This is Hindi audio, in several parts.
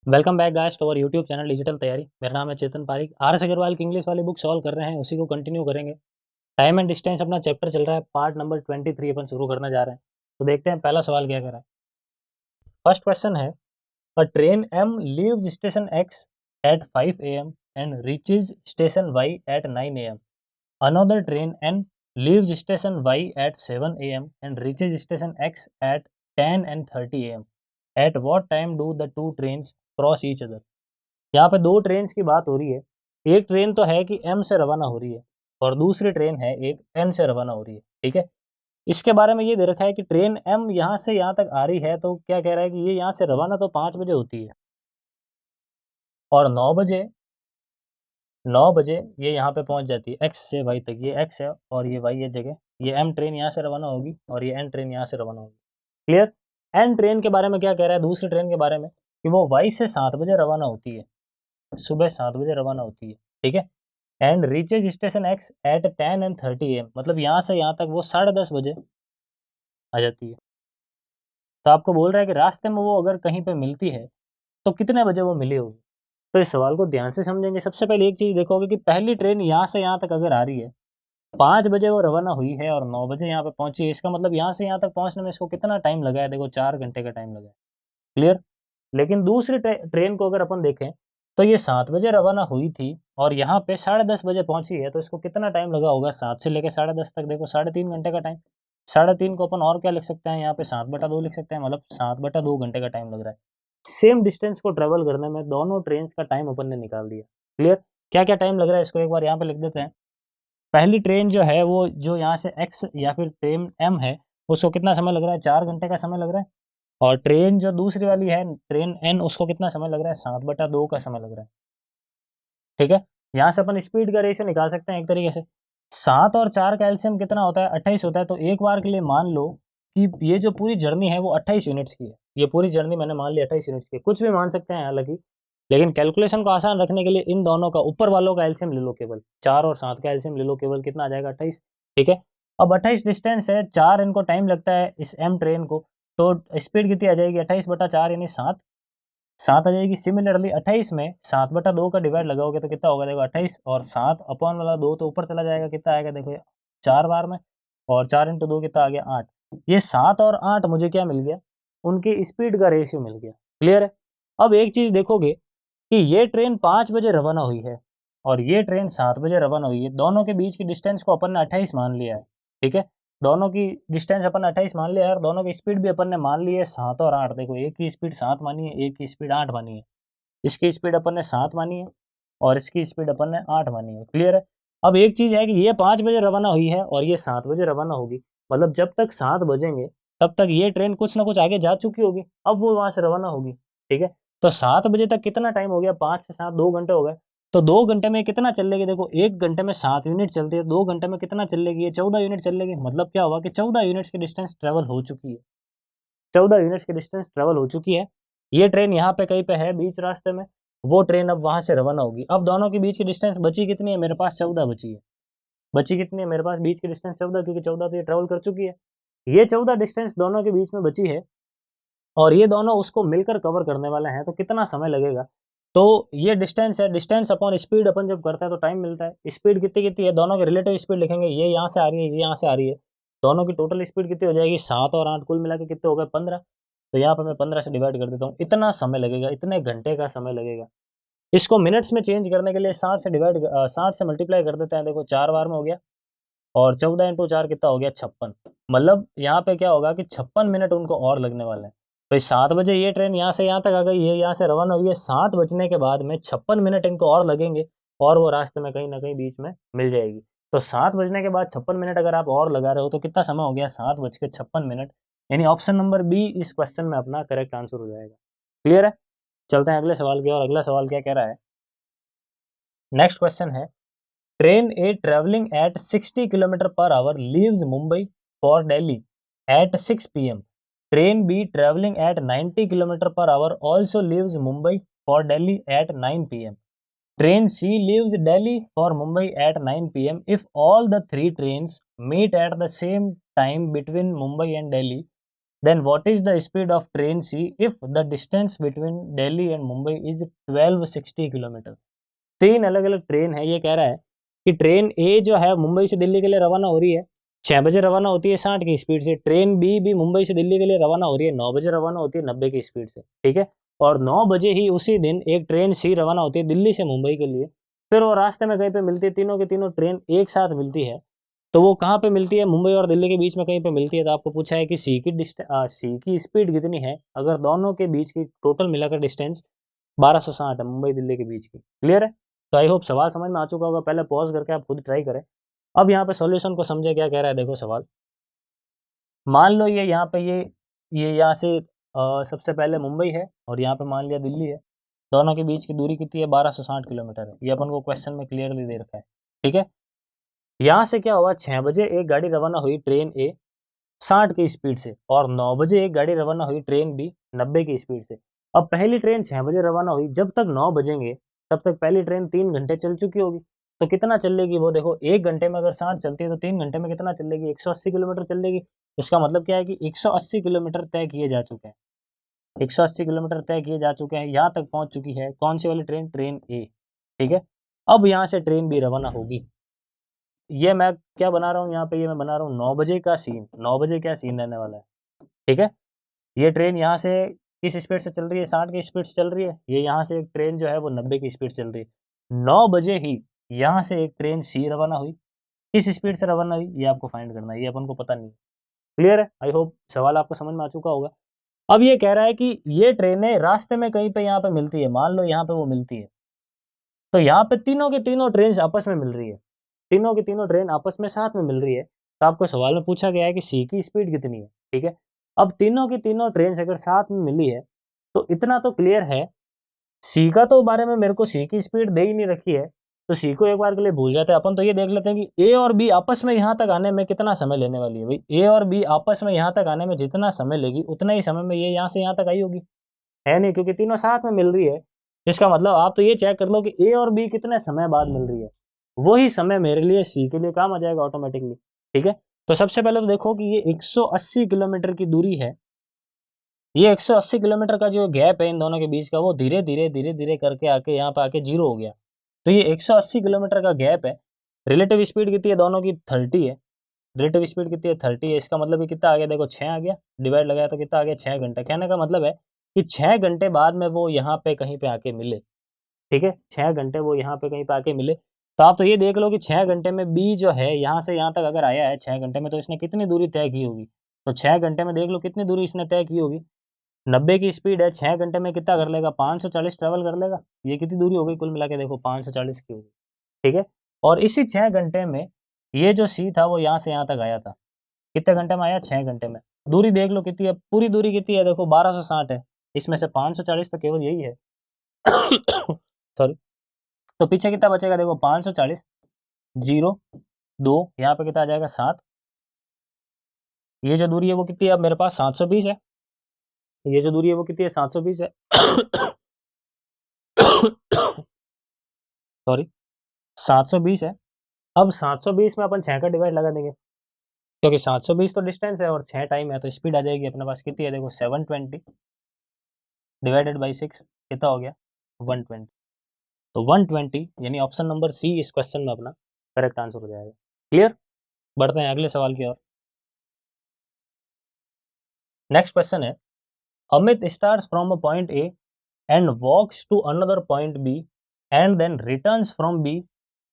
Welcome back guys to our YouTube channel digital Taiyari. मेरा नाम है चेतन पारिक। आर.एस. अग्रवाल की इंग्लिश वाली बुक सॉल्व कर रहे हैं, उसी को कंटिन्यू करेंगे। टाइम एंड डिस्टेंस अपना चैप्टर चल रहा है, पार्ट नंबर 23 अपन शुरू करने जा रहे हैं। तो देखते हैं पहला सवाल क्या कह रहा है। फर्स्ट क्वेश्चन है, a train M leaves station X at 5 AM and reaches station Y at 9 AM. Another train N leaves station Y at 7 AM and reaches station X at 10 and 30 AM. At what time do the two trains cross each other? यहाँ पे दो ट्रेन की बात हो रही है। एक ट्रेन तो है कि एम से रवाना हो रही है और दूसरी ट्रेन है एक एन से रवाना हो रही है। ठीक है, इसके बारे में ये दे रखा है कि ट्रेन एम यहाँ से यहाँ तक आ रही है, तो क्या कह रहा है कि ये यहाँ से रवाना तो 5 बजे होती है और 9 बजे ये यहाँ पे पहुंच जाती है एक्स से वाई तक। ये एक्स है और ये वाई है जगह। ये एम ट्रेन यहाँ से रवाना होगी और ये एन ट्रेन यहाँ से रवाना होगी। क्लियर। एन ट्रेन के बारे में क्या कह रहा है, दूसरी ट्रेन के बारे में, कि वो वाई से 7 बजे रवाना होती है, सुबह 7 बजे रवाना होती है। ठीक है, and reaches station X at 10 and 30 AM, मतलब यहाँ से यहाँ तक वो 10:30 बजे आ जाती है। तो आपको बोल रहा है कि रास्ते में वो अगर कहीं पे मिलती है तो कितने बजे वो मिली होगी। तो इस सवाल को ध्यान से समझेंगे। सबसे पहले एक चीज देखोगे कि पहली ट्रेन यहाँ से यहाँ तक अगर आ रही है, 5 बजे वो रवाना हुई है और 9 बजे यहाँ पे पहुंची है, इसका मतलब यहाँ से यहाँ तक पहुंचने में इसको कितना टाइम लगा है, देखो 4 घंटे का टाइम लगा है। क्लियर। लेकिन दूसरी ट्रेन को अगर अपन देखें तो ये 7 बजे रवाना हुई थी और यहाँ पे 10:30 बजे पहुंची है, तो इसको कितना टाइम लगा होगा, 7 से लेकर 10:30 तक, देखो 3.5 घंटे का टाइम। 3.5 को अपन और क्या लिख सकते हैं, यहाँ पे 7/2 लिख सकते हैं, मतलब 7/2 घंटे का टाइम लग रहा है। सेम डिस्टेंस को ट्रेवल करने में दोनों ट्रेन का टाइम अपन ने निकाल दिया। क्लियर। क्या क्या टाइम लग रहा है इसको एक बार यहाँ पे लिख देते हैं। पहली ट्रेन जो है वो जो यहाँ से एक्स या फिर ट्रेन एम है, उसको कितना समय लग रहा है, 4 घंटे का समय लग रहा है। और ट्रेन जो दूसरी वाली है ट्रेन एन, उसको कितना समय लग रहा है, 7/2 का समय लग रहा है। ठीक है, यहाँ से अपन स्पीड का रेशियो निकाल सकते हैं एक तरीके से। 7 और 4 का एलसीएम कितना होता है, 28 होता है। तो एक बार के लिए मान लो कि ये जो पूरी जर्नी है वो 28 यूनिट्स की है। ये पूरी जर्नी मैंने मान ली 28 यूनिट्स की है, कुछ भी मान सकते हैं हालांकि, लेकिन कैलकुलेशन को आसान रखने के लिए इन दोनों का ऊपर वालों का एलसीएम ले लो, केवल 4 और 7 का एलसीएम ले लो, केवल कितना आ जाएगा, 28। ठीक है, अब 28 डिस्टेंस है, 4 इनको टाइम लगता है इस एम ट्रेन को, तो स्पीड कितनी आ जाएगी, 28/4 यानी 7 7 आ जाएगी। सिमिलरली 28 में 7/2 का डिवाइड लगाओगे तो कितना होगा, देखो 28 और 7 अपॉन वाला 2 तो ऊपर चला जाएगा, कितना आएगा देखो 4 बार में, और 4 इंटू 2 कितना आ गया, 8। ये 7 और 8 मुझे क्या मिल गया, उनकी स्पीड का रेशियो मिल गया। क्लियर है। अब एक चीज देखोगे कि ये ट्रेन 5 बजे रवाना हुई है और ये ट्रेन 7 बजे रवाना हुई है, दोनों के बीच की डिस्टेंस को अपन ने 28 मान लिया है। ठीक है, दोनों की डिस्टेंस अपन 28 मान लिया है और दोनों की स्पीड भी अपन ने मान ली है 7 और 8। देखो एक की स्पीड 7 मानी है, एक की स्पीड 8 मानी है। इसकी स्पीड अपन ने 7 मानी है और इसकी स्पीड अपन ने 8 मानी है। क्लियर है। अब एक चीज है कि ये 5 बजे रवाना हुई है और ये 7 बजे रवाना होगी, मतलब जब तक 7 बजेंगे तब तक ये ट्रेन कुछ ना कुछ आगे जा चुकी होगी, अब वो वहां से रवाना होगी। ठीक है, तो 7 बजे तक कितना टाइम हो गया, 5 से 7 2 घंटे हो गए। तो 2 घंटे में कितना चल लेगी, देखो 1 घंटे में 7 यूनिट चलती है, 2 घंटे में कितना चल लेगी, ये 14 यूनिट चल लेगी। मतलब क्या हुआ कि 14 यूनिट्स की डिस्टेंस ट्रेवल हो चुकी है। 14 यूनिट्स की डिस्टेंस ट्रेवल हो चुकी है। ये ट्रेन यहाँ पे कहीं पे है बीच रास्ते में, वो ट्रेन अब वहां से रवाना होगी। अब दोनों के बीच की डिस्टेंस बची कितनी है, मेरे पास 14 बची है। बची कितनी है मेरे पास, बीच की डिस्टेंस 14, क्योंकि 14 तो ये ट्रेवल कर चुकी है। ये 14 डिस्टेंस दोनों के बीच में बची है और ये दोनों उसको मिलकर कवर करने वाले हैं, तो कितना समय लगेगा। तो ये डिस्टेंस है, डिस्टेंस अपॉन स्पीड अपन जब करता है तो टाइम मिलता है। स्पीड कितनी कितनी है, दोनों की रिलेटिव स्पीड लिखेंगे, ये यहाँ से आ रही है, ये यहाँ से आ रही है, दोनों की टोटल स्पीड कितनी हो जाएगी, 7 और 8 कुल मिला के कितने हो गए, 15। तो यहाँ पर मैं 15 से डिवाइड कर देता हूँ, इतना समय लगेगा, इतने घंटे का समय लगेगा। इसको मिनट्स में चेंज करने के लिए 60 से मल्टीप्लाई कर देते हैं, देखो 4 बार में हो गया और 14 इंटू 4 कितना हो गया, 56। मतलब यहाँ पे क्या होगा कि 56 मिनट उनको और लगने वाले हैं। तो 7 बजे ये ट्रेन यहाँ से यहाँ तक आ गई, ये यहाँ से रवाना हुई है, 7 बजने के बाद में 56 मिनट इनको और लगेंगे और वो रास्ते में कहीं ना कहीं बीच में मिल जाएगी। तो 7 बजने के बाद 56 मिनट अगर आप और लगा रहे हो तो कितना समय हो गया, 7:56। यानी ऑप्शन नंबर बी इस क्वेश्चन में अपना करेक्ट आंसर हो जाएगा। क्लियर है। चलते हैं अगले सवाल की और। अगला सवाल क्या कह रहा है, नेक्स्ट क्वेश्चन है, train A travelling at 60 kilometre per hour leaves Mumbai for Delhi at 6 PM. Train B travelling at 90 kilometre per hour also leaves Mumbai for Delhi at 9 PM. Train C leaves Delhi for Mumbai at 9 PM. If all the three trains meet at the same time between Mumbai and Delhi, then what is the speed of train C if the distance between Delhi and Mumbai is 1260 kilometre. तीन अलग अलग ट्रेन है, ये कह रहा है कि ट्रेन ए जो है मुंबई से दिल्ली के लिए रवाना हो रही है, 6 बजे रवाना होती है 60 की स्पीड से। ट्रेन बी भी मुंबई से दिल्ली के लिए रवाना हो रही है, 9 बजे रवाना होती है 90 की स्पीड से, ठीक है। और 9 बजे ही उसी दिन एक ट्रेन सी रवाना होती है दिल्ली से मुंबई के लिए। फिर वो रास्ते में कहीं पे मिलती है, तीनों की तीनों ट्रेन एक साथ मिलती है। तो वो कहाँ पे मिलती है? मुंबई और दिल्ली के बीच में कहीं पे मिलती है। तो आपको पूछा है कि सी की स्पीड कितनी है अगर दोनों के बीच की टोटल मिलाकर डिस्टेंस 1260 है मुंबई दिल्ली के बीच की। क्लियर है? तो आई होप सवाल समझ में आ चुका होगा। पहले पॉज करके आप खुद ट्राई करें। अब यहाँ पे सॉल्यूशन को समझे, क्या कह रहा है देखो सवाल। मान लो ये यहाँ पे ये यहाँ से सबसे पहले मुंबई है और यहाँ पे मान लिया दिल्ली है। दोनों के बीच की दूरी कितनी है? 1260 किलोमीटर है। ये अपन को क्वेश्चन में क्लियरली दे रखा है, ठीक है। यहाँ से क्या हुआ, 6 बजे एक गाड़ी रवाना हुई ट्रेन ए 60 की स्पीड से, और 9 बजे एक गाड़ी रवाना हुई ट्रेन बी 90 की स्पीड से। अब पहली ट्रेन 6 बजे रवाना हुई, जब तक 9 बजेंगे तब तक पहली ट्रेन 3 घंटे चल चुकी होगी। तो कितना चलेगी वो देखो, 1 घंटे में अगर 60 चलती है तो 3 घंटे में कितना चलेगी? 180 किलोमीटर चलेगी। इसका मतलब क्या है कि 180 किलोमीटर तय किए जा चुके हैं। 180 किलोमीटर तय किए जा चुके हैं। यहाँ तक पहुंच चुकी है कौन सी वाली ट्रेन? ट्रेन ए, ठीक है। अब यहाँ से ट्रेन बी रवाना होगी। ये मैं क्या बना रहा हूँ यहाँ पे, ये मैं बना रहा हूँ 9 बजे का सीन। 9 बजे क्या सीन रहने वाला है, ठीक है। ये ट्रेन यहाँ से किस स्पीड से चल रही है? 60 की स्पीड से चल रही है। ये यहाँ से एक ट्रेन जो है वो 90 की स्पीड से चल रही है। 9 बजे ही यहाँ से एक ट्रेन सी रवाना हुई। किस स्पीड से रवाना हुई ये आपको फाइंड करना है, ये अपन को पता नहीं। क्लियर है? आई होप सवाल आपको समझ में आ चुका होगा। अब ये कह रहा है कि ये ट्रेनें रास्ते में कहीं पे यहाँ पे मिलती है। मान लो यहाँ पे वो मिलती है, तो यहाँ पे तीनों की तीनों ट्रेन आपस में मिल रही है। तीनों की तीनों ट्रेन आपस में साथ में मिल रही है। तो आपको सवाल में पूछा गया है कि सी की स्पीड कितनी है, ठीक है। अब तीनों की तीनों ट्रेन अगर साथ में मिली है तो इतना तो क्लियर है, सी का तो बारे में मेरे को सी की स्पीड दे ही नहीं रखी है, तो सी को एक बार के लिए भूल जाते हैं अपन। तो ये देख लेते हैं कि ए और बी आपस में यहाँ तक आने में कितना समय लेने वाली है। भाई ए और बी आपस में यहाँ तक आने में जितना समय लेगी उतना ही समय में ये यहाँ से यहाँ तक आई होगी, है नहीं? क्योंकि तीनों साथ में मिल रही है। इसका मतलब आप तो ये चेक कर लो कि ए और बी कितने समय बाद मिल रही है, वही समय मेरे लिए सी के लिए काम आ जाएगा ऑटोमेटिकली, ठीक है। तो सबसे पहले तो देखो कि ये 180 किलोमीटर की दूरी है। ये 180 किलोमीटर का जो गैप है इन दोनों के बीच का, वो धीरे धीरे धीरे धीरे करके आके यहाँ पे आके 0 हो गया। तो ये 180 किलोमीटर का गैप है। रिलेटिव स्पीड कितनी है दोनों की? 30 है। रिलेटिव स्पीड कितनी है? 30 है। इसका मतलब ये कितना आ गया देखो, 6 आ गया। डिवाइड लगाया तो कितना आ गया? 6 घंटे। कहने का मतलब है कि 6 घंटे बाद में वो यहाँ पे कहीं पे आके मिले, ठीक है। 6 घंटे वो यहाँ पे कहीं पे आके मिले। तो आप तो ये देख लो कि 6 घंटे में बी जो है यहाँ से यहाँ तक अगर आया है 6 घंटे में, तो इसने कितनी दूरी तय की होगी? तो 6 घंटे में देख लो कितनी दूरी इसने तय की होगी। 90 की स्पीड है, 6 घंटे में कितना कर लेगा? 540 ट्रेवल कर लेगा। ये कितनी दूरी हो गई कुल मिला के देखो? 540 की होगी, ठीक है। और इसी 6 घंटे में ये जो सी था वो यहाँ से यहाँ तक आया था। कितने घंटे में आया? 6 घंटे में। दूरी देख लो कितनी है, पूरी दूरी कितनी है देखो? 1260 है। इसमें से 540 तो केवल यही है। सॉरी। तो पीछे कितना बचेगा देखो? 540, 0, 2, यहाँ पे कितना आ जाएगा? 7। ये जो दूरी है वो कितनी है अब मेरे पास? 720 है। ये जो दूरी है वो कितनी है? 720 है। सॉरी, 720 है। अब 720 में अपन 6 का डिवाइड लगा देंगे, क्योंकि 720 तो डिस्टेंस है और 6 टाइम है, तो स्पीड आ जाएगी अपने पास। कितनी है देखो? 720 डिवाइडेड बाई 6 कितना हो गया? 120। तो 120 यानी ऑप्शन नंबर सी इस क्वेश्चन में अपना करेक्ट आंसर हो जाएगा। क्लियर? बढ़ते हैं अगले सवाल की ओर। नेक्स्ट क्वेश्चन है, Amit starts from a point A and walks to another point B and then returns from B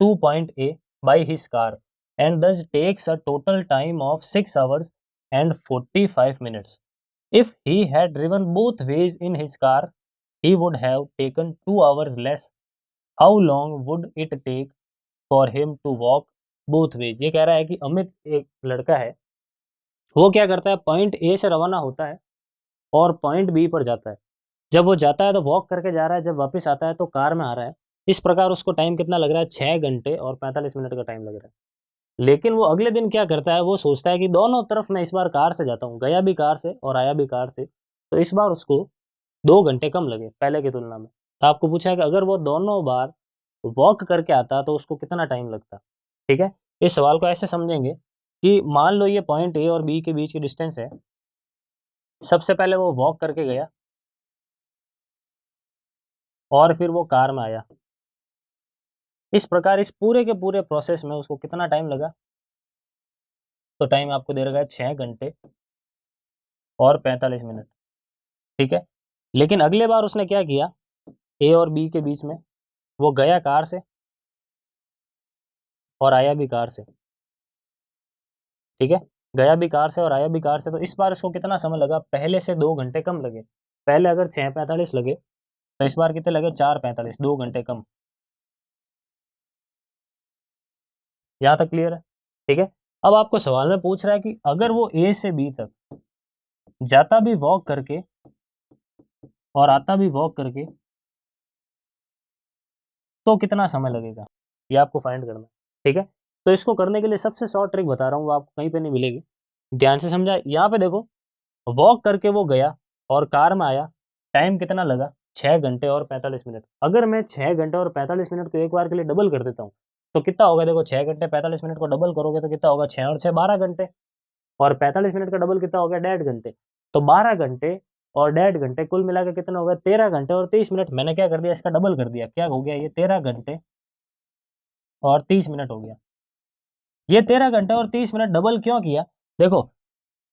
to point A by his car and thus takes a total time of 6 hours and 45 minutes. If he had driven both ways in his car, he would have taken 2 hours less. How long would it take for him to walk both ways? ये कह रहा है कि अमित एक लड़का है, वो क्या करता है, पॉइंट ए से रवाना होता है और पॉइंट बी पर जाता है। जब वो जाता है तो वॉक करके जा रहा है, जब वापस आता है तो कार में आ रहा है। इस प्रकार उसको टाइम कितना लग रहा है? 6 घंटे और 45 मिनट का टाइम लग रहा है। लेकिन वो अगले दिन क्या करता है, वो सोचता है कि दोनों तरफ मैं इस बार कार से जाता हूँ, गया भी कार से और आया भी कार से, तो इस बार उसको 2 घंटे कम लगे पहले की तुलना में। तो आपको पूछा है कि अगर वो दोनों बार वॉक करके आता तो उसको कितना टाइम लगता, ठीक है। इस सवाल को ऐसे समझेंगे कि मान लो ये पॉइंट ए और बी के बीच की डिस्टेंस है सबसे पहले वो वॉक करके गया और फिर वो कार में आया। इस प्रकार इस पूरे के पूरे प्रोसेस में उसको कितना टाइम लगा? तो टाइम आपको दे रखा है 6 घंटे और 45 मिनट, ठीक है। लेकिन अगले बार उसने क्या किया, ए और बी के बीच में, वो गया कार से और आया भी कार से, ठीक है। गया भी कार से और आया भी कार से, तो इस बार उसको कितना समय लगा? पहले से 2 घंटे कम लगे। पहले अगर 6:45 लगे तो इस बार कितने लगे? 4:45, 2 घंटे कम। यहाँ तक क्लियर है? ठीक है। अब आपको सवाल में पूछ रहा है कि अगर वो ए से बी तक जाता भी वॉक करके और आता भी वॉक करके तो कितना समय लगेगा, ये आपको फाइंड करना है, ठीक है। तो इसको करने के लिए सबसे शॉर्ट ट्रिक बता रहा हूँ, वो आपको कहीं पे नहीं मिलेगी, ध्यान से समझा। यहाँ पे देखो, वॉक करके वो गया और कार में आया, टाइम कितना लगा? 6 घंटे और 45 मिनट। अगर मैं 6 घंटे और 45 मिनट को एक बार के लिए डबल कर देता हूँ तो कितना होगा? देखो 6 घंटे 45 मिनट को डबल करोगे तो कितना होगा? 6 और 6 12 घंटे, और 45 मिनट का डबल कितना हो गया? 1.5 घंटे। तो 12 घंटे और 1.5 घंटे कुल मिला के कितना हो गया? 13 घंटे और 30 मिनट। मैंने क्या कर दिया? इसका डबल कर दिया। क्या हो गया? ये 13 घंटे और 30 मिनट हो गया। ये 13 घंटे और 30 मिनट डबल क्यों किया? देखो,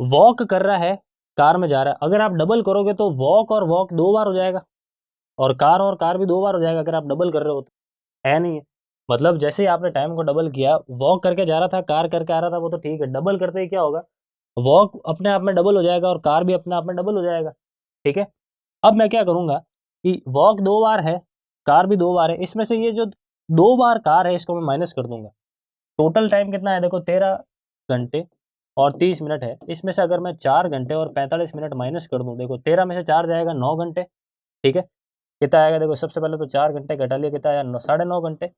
वॉक कर रहा है, कार में जा रहा है, अगर आप डबल करोगे तो वॉक और वॉक 2 बार हो जाएगा और कार भी 2 बार हो जाएगा अगर आप डबल कर रहे हो तो, है नहीं है? मतलब जैसे ही आपने टाइम को डबल किया, वॉक करके जा रहा था, कार करके आ रहा था, वो तो ठीक है। डबल करते ही क्या होगा? वॉक अपने आप में डबल हो जाएगा और कार भी अपने आप में डबल हो जाएगा, ठीक है। अब मैं क्या करूंगा कि वॉक 2 बार है, कार भी 2 बार है, इसमें से ये जो 2 बार कार है इसको मैं माइनस कर दूंगा। टोटल टाइम कितना है? देखो 13 घंटे और 30 मिनट है, इसमें से अगर मैं 4 घंटे और 45 मिनट माइनस कर दूं, देखो 13 में से 4 जाएगा 9 घंटे, ठीक है। कितना आएगा? देखो सबसे पहले तो 4 घंटे घटा लिया, कितना आया? 9.5 घंटे।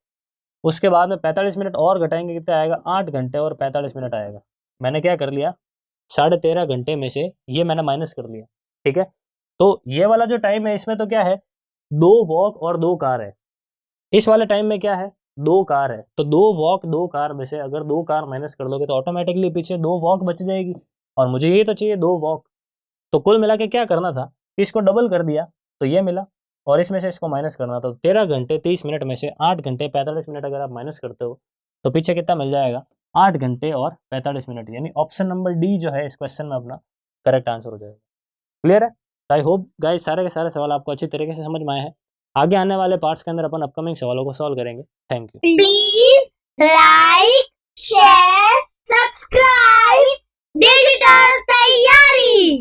उसके बाद में 45 मिनट और घटाएंगे, कितना आएगा? 8 घंटे और 45 मिनट आएगा। मैंने क्या कर लिया? 13.5 घंटे में से ये मैंने माइनस कर लिया, ठीक है। तो ये वाला जो टाइम है इसमें तो क्या है? 2 वॉक और 2 कार है। इस वाले टाइम में क्या है? 2 कार है। तो 2 वॉक 2 कार में से अगर 2 कार माइनस कर दोगे तो ऑटोमेटिकली पीछे 2 वॉक बच जाएगी, और मुझे ये तो चाहिए 2 वॉक। तो कुल मिला के क्या करना था कि इसको डबल कर दिया तो ये मिला, और इसमें से इसको माइनस करना था। तो 13 घंटे 30 मिनट में से 8 घंटे 45 मिनट अगर आप माइनस करते हो तो पीछे कितना मिल जाएगा? 8 घंटे और 45 मिनट। यानी ऑप्शन नंबर डी जो है इस क्वेश्चन में अपना करेक्ट आंसर हो जाएगा। क्लियर है? आई होप गाइस सारे के सारे सवाल आपको अच्छी तरीके से समझ में आए हैं। आगे आने वाले पार्ट्स के अंदर अपन अपकमिंग सवालों को सॉल्व करेंगे। Thank you. Please like, share, subscribe digital तैयारी।